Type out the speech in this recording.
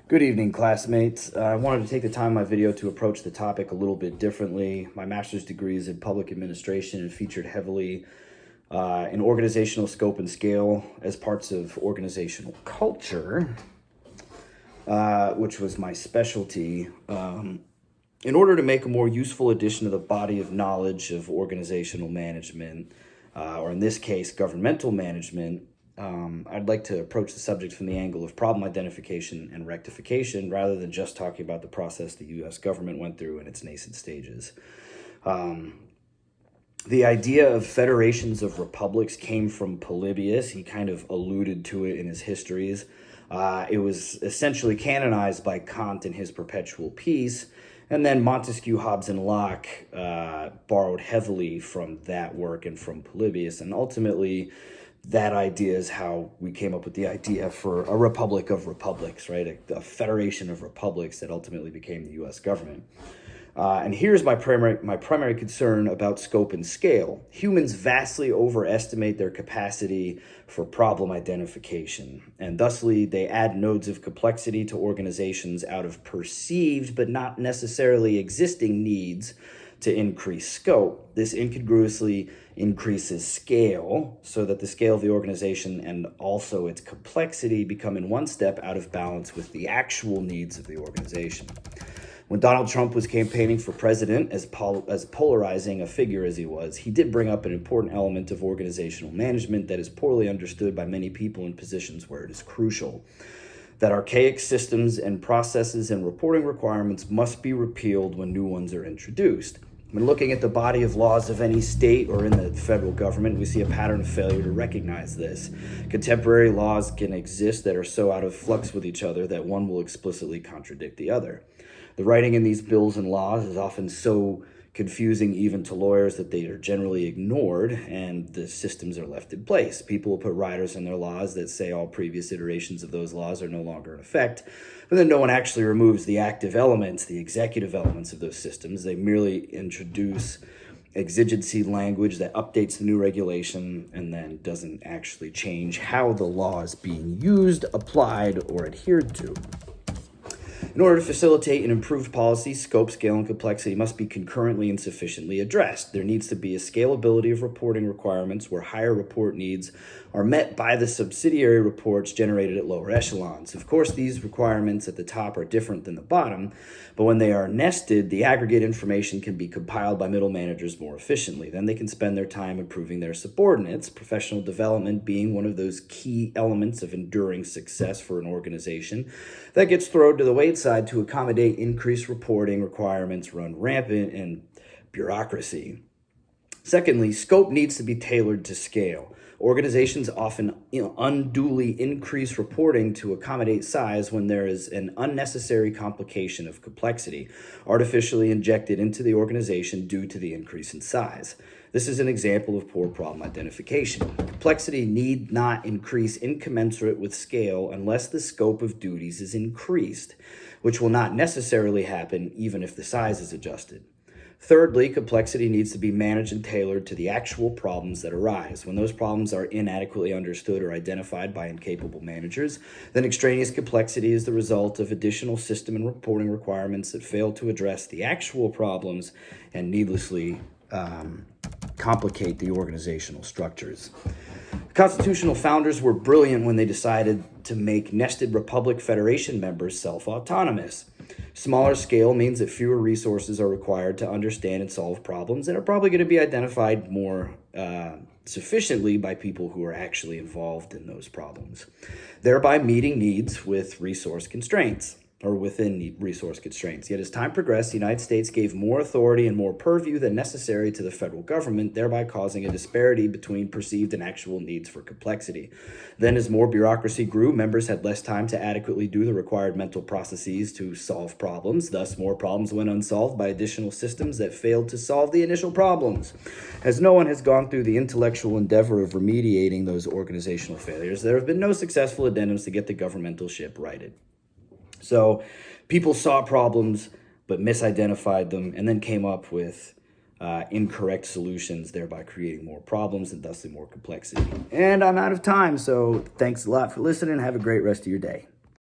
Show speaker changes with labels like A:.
A: Good evening, classmates. I wanted to take the time in my video to approach the topic a little bit differently. My master's degree is in public administration and featured heavily in organizational scope and scale as parts of organizational culture, which was my specialty. In order to make a more useful addition to the body of knowledge of organizational management, or in this case, governmental management, I'd like to approach the subject from the angle of problem identification and rectification rather than just talking about the process the U.S. government went through in its nascent stages. The idea of federations of republics came from Polybius. He kind of alluded to it in his histories. It was essentially canonized by Kant in his Perpetual Peace, and then Montesquieu, Hobbes, and Locke borrowed heavily from that work and from Polybius, and ultimately that idea is how we came up with the idea for a republic of republics, right? A federation of republics that ultimately became the U.S. government. And here's my primary concern about scope and scale. Humans vastly overestimate their capacity for problem identification, and thusly they add nodes of complexity to organizations out of perceived but not necessarily existing needs to increase scope. This incongruously increases scale so that the scale of the organization and also its complexity become in one step out of balance with the actual needs of the organization. When Donald Trump was campaigning for president, as polarizing a figure as he was, he did bring up an important element of organizational management that is poorly understood by many people in positions where it is crucial. That archaic systems and processes and reporting requirements must be repealed when new ones are introduced. When looking at the body of laws of any state or in the federal government, we see a pattern of failure to recognize this. Contemporary laws can exist that are so out of flux with each other that one will explicitly contradict the other. The writing in these bills and laws is often so confusing even to lawyers that they are generally ignored and the systems are left in place. People will put riders in their laws that say all previous iterations of those laws are no longer in effect, but then no one actually removes the active elements, the executive elements of those systems. They merely introduce exigency language that updates the new regulation and then doesn't actually change how the law is being used, applied, or adhered to. In order to facilitate an improved policy, scope, scale, and complexity must be concurrently and sufficiently addressed. There needs to be a scalability of reporting requirements where higher report needs are met by the subsidiary reports generated at lower echelons. Of course, these requirements at the top are different than the bottom, but when they are nested, the aggregate information can be compiled by middle managers more efficiently. Then they can spend their time improving their subordinates, professional development being one of those key elements of enduring success for an organization that gets thrown to the wayside to accommodate increased reporting requirements run rampant in bureaucracy. Secondly, scope needs to be tailored to scale. Organizations often unduly increase reporting to accommodate size when there is an unnecessary complication of complexity artificially injected into the organization due to the increase in size. This is an example of poor problem identification. Complexity need not increase incommensurate with scale unless the scope of duties is increased, which will not necessarily happen even if the size is adjusted. Thirdly, complexity needs to be managed and tailored to the actual problems that arise. When those problems are inadequately understood or identified by incapable managers, then extraneous complexity is the result of additional system and reporting requirements that fail to address the actual problems and needlessly complicate the organizational structures. The constitutional founders were brilliant when they decided to make nested republic federation members self-autonomous. Smaller scale means that fewer resources are required to understand and solve problems that are probably going to be identified more sufficiently by people who are actually involved in those problems, thereby meeting needs with resource constraints. Or within resource constraints. Yet as time progressed, the United States gave more authority and more purview than necessary to the federal government, thereby causing a disparity between perceived and actual needs for complexity. Then as more bureaucracy grew, members had less time to adequately do the required mental processes to solve problems. Thus, more problems went unsolved by additional systems that failed to solve the initial problems. As no one has gone through the intellectual endeavor of remediating those organizational failures, there have been no successful addendums to get the governmental ship righted. So people saw problems but misidentified them and then came up with incorrect solutions, thereby creating more problems and thusly more complexity. And I'm out of time, so thanks a lot for listening. Have a great rest of your day.